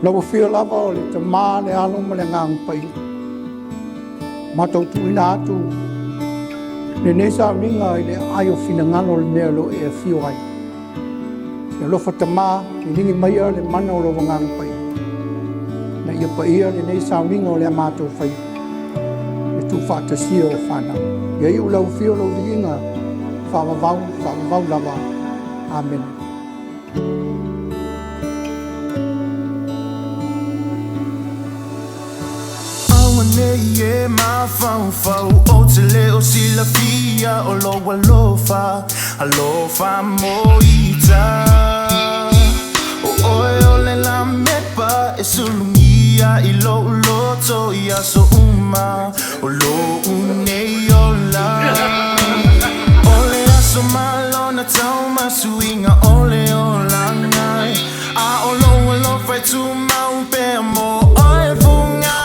Lau fia lava o le te mā le alo ma le ngang pai. Matau tu ina atu. Le nesa ringa i le ayo fina ngano le mea lo e fio ai. Le lofa te mā, i lingi mai le mana o lo ngang pai. Na ia pa ia le nesa ringa o le mātou fai. Le tu whata sia o whana. Ia iu lau fio lau ringa. Whawavau lava. Amen. Yeah, my phone o te leo sila fia o loa alofa moita o oe o le la mepa e sulungia i lo loto i aso uma o lo unei o la o le aso malona tau masuinga o le o la ngai a o lo fai tu mau pe mo oe funga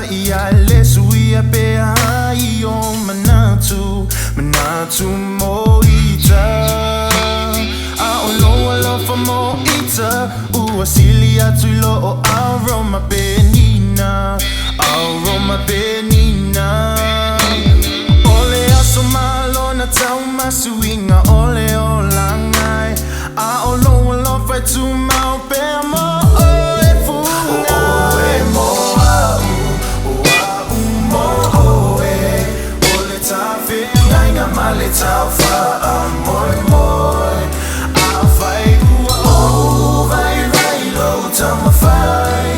ia le suia pe ai o manatu moita a o lo fa moita ua sili atu lo o aroma penina ole aso malona tau masuinga ole o langai a o lo fai tu mau pe mo Male tau fa moi a fai o vai lo tama fai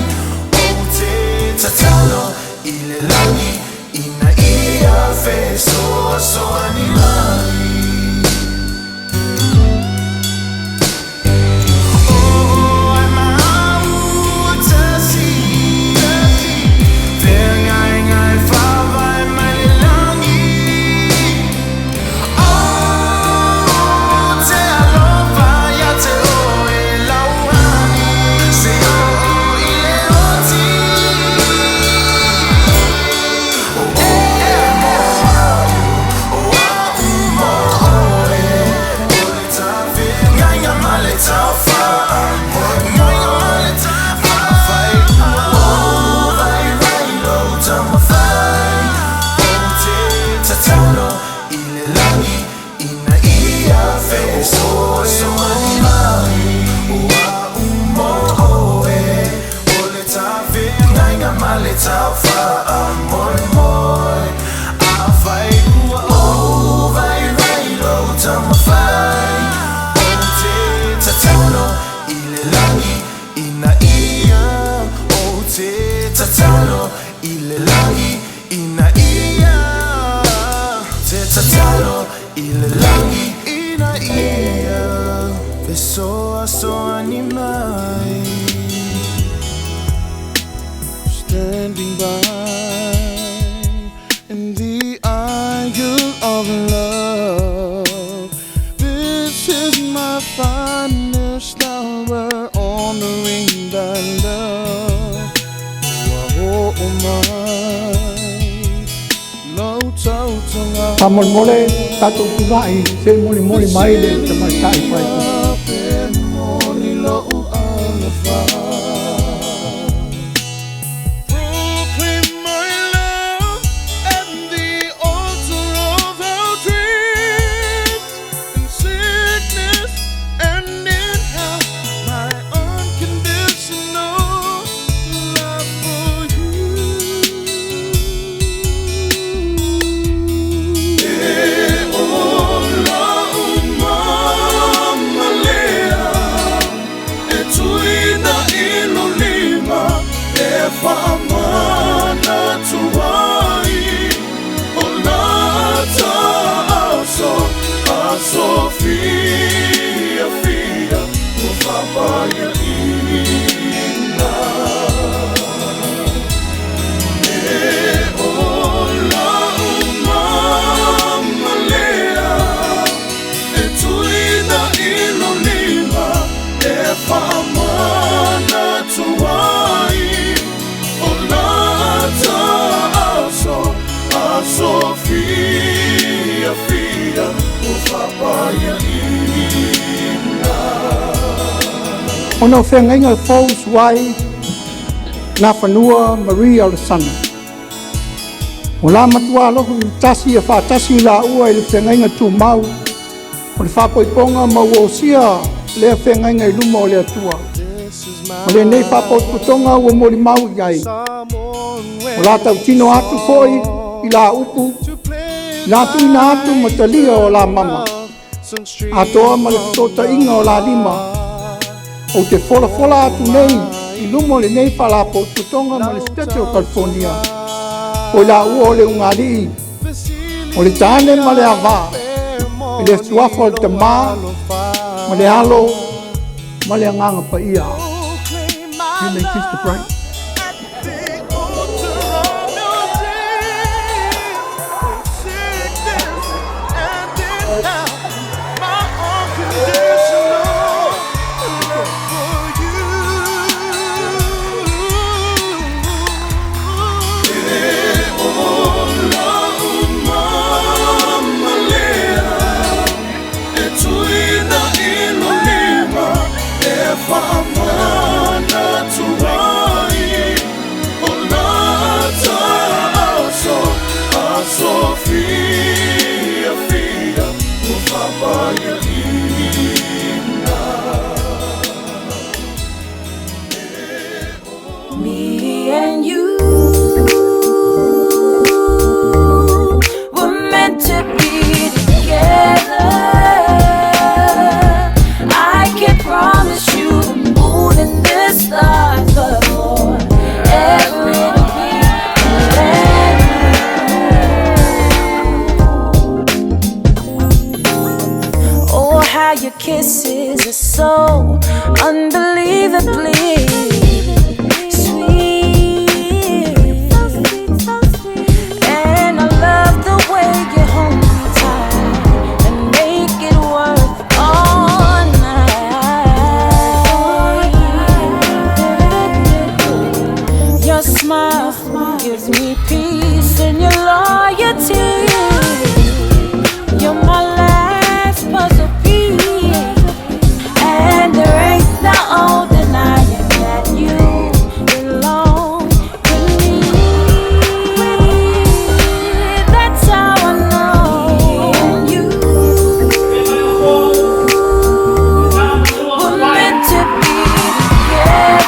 o te tatalo i le langi ina ia fe so animai tau fa moi a fai o vai lo tama fai o te tatalo i le langi ina ia o te tatalo i le langi ina ia te tatalo i le langi ina ia pe so animai standing by in the aisle of love. This is my finest hour, honoring thy love. Oh my, Samoan mole tato tunai se mole mai le te mai tai pai. Mama fia, o whapaia ina. Ono FeagaigaFou Suai, na whanua Maria Alesana. O la matua loku i tasi e whaatasi la ua i le whengaiga tu mau. O le whapoiponga mau o sia lea whengaiga i luma o le atua. O le nei whapoipotonga ua mori mau iai. O la tau tino atu foi i la upu. La tuina atu matalia o la mama. Atoa ma le fitota inga o la lima. O te fola atu nei i luma o le nei whalapoipotonga ma le stete o California. O la ua o le ungari, o le tāne ma le ava, i le suafa o le tamā, ma le alo, ma le anganga pa ia. You may kiss the bride. Me and you were meant to be together. I can promise you the moon and the stars, but forever it'll be forever. Oh, how your kisses are so unbelievably gives me peace and your loyalty. You're my last puzzle piece, and there ain't no denying that you belong to me. That's how I know. And you were meant to be together.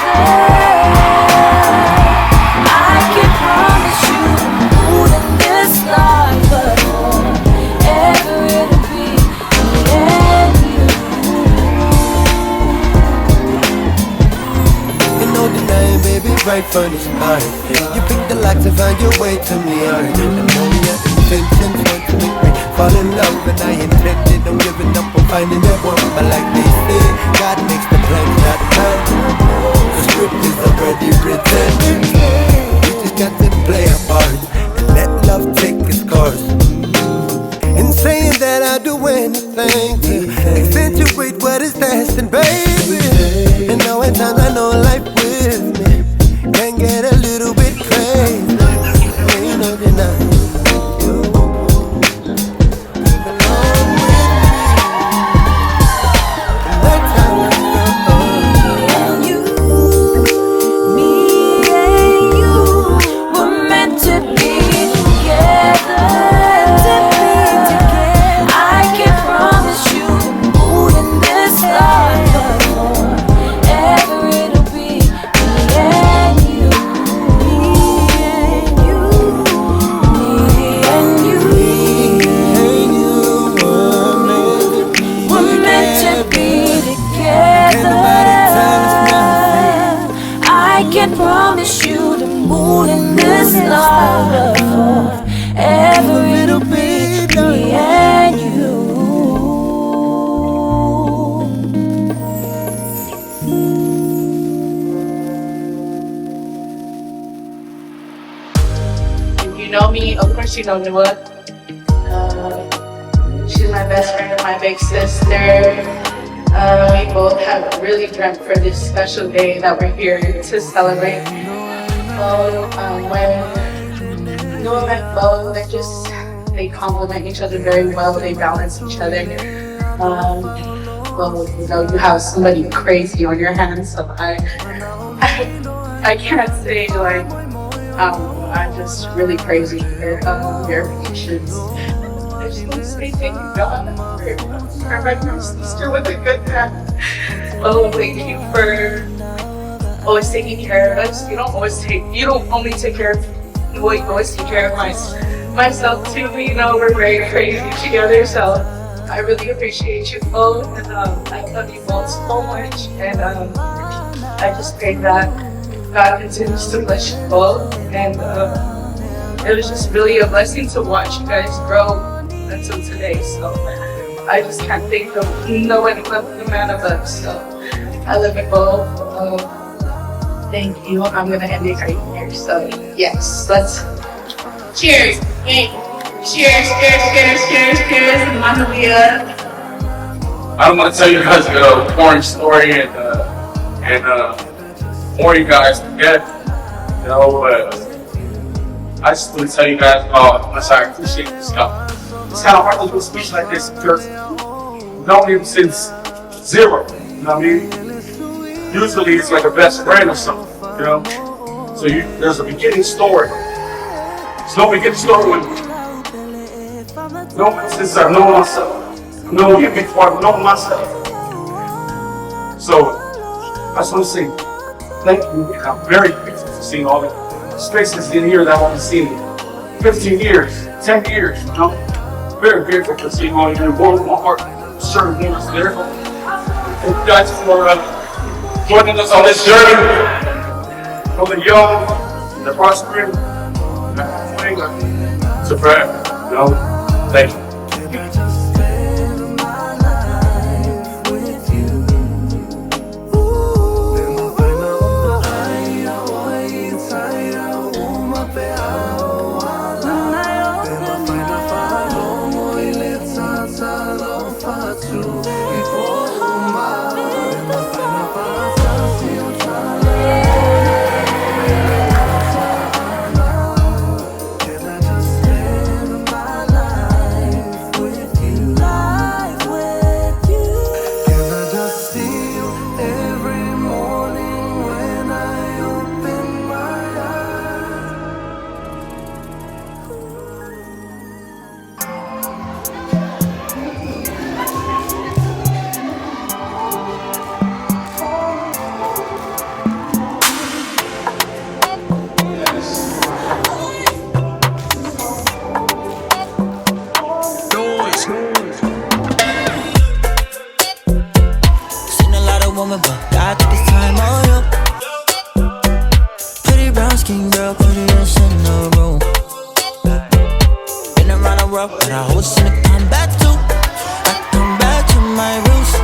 Right from the start, you picked the lock to find your way to me. I know your intentions were to make me fall in love, and I intended on giving up on finding that one. But like they say, God makes the plans not mine. The script is already written. You just got to play a part and let love take its course. In saying that I'll do anything to accentuate what is lasting, baby. And now at times I know life with me can get a little bit crazy. Ain't no denying you belong with me. And that's how I know. Me and you were meant to be together. I can promise you the moon and the stars, but forever it'll be me and you. Promise you the moon and the stars, forever it'll be me and you. If you know me, of course you know Noah. She's my best friend and my big sister. We both have really dreamt for this special day that we're here to celebrate. When Noah met Bo, they complement each other very well. They balance each other. Well, you know, you have somebody crazy on your hands, so I can't say like I'm just really crazy with your patience. I just want to say thank you, God, for my first sister with a good dad. Oh, thank you for always taking care of us. You don't only take care of you always take care of myself too. You know, we're very crazy together, so I really appreciate you both, and I love you both so much, and I just pray that God continues to bless you both, and it was just really a blessing to watch you guys grow until today, so I just can't think of no one but the man above, so I love you both. Thank you. I'm gonna end it right here, so yes, let's cheers. Hey. Cheers, Manuia. I don't want to tell you guys a boring story and more you guys to get, you know, but I just want to tell you guys how much I appreciate this stuff. It's kind of hard to do a speech like this because I've known him since zero, you know what I mean? Usually it's like a best friend or something, you know? So there's a beginning story. There's no beginning story when since I've known myself. I've known him before I've known myself. So I just want to say thank you, and I'm very grateful for seeing all the spaces in here that I've only seen in 15 years, 10 years, you know? Very grateful for seeing all of you. Warm my heart, certain moments there. Thank you guys for joining us on this journey. For the young, the prospering, to forever, you know? Thank you. But God took his time on you. Pretty brown skin girl, prettiest in the room. Been around the world, but I always seem to come back to. I come back to my roots.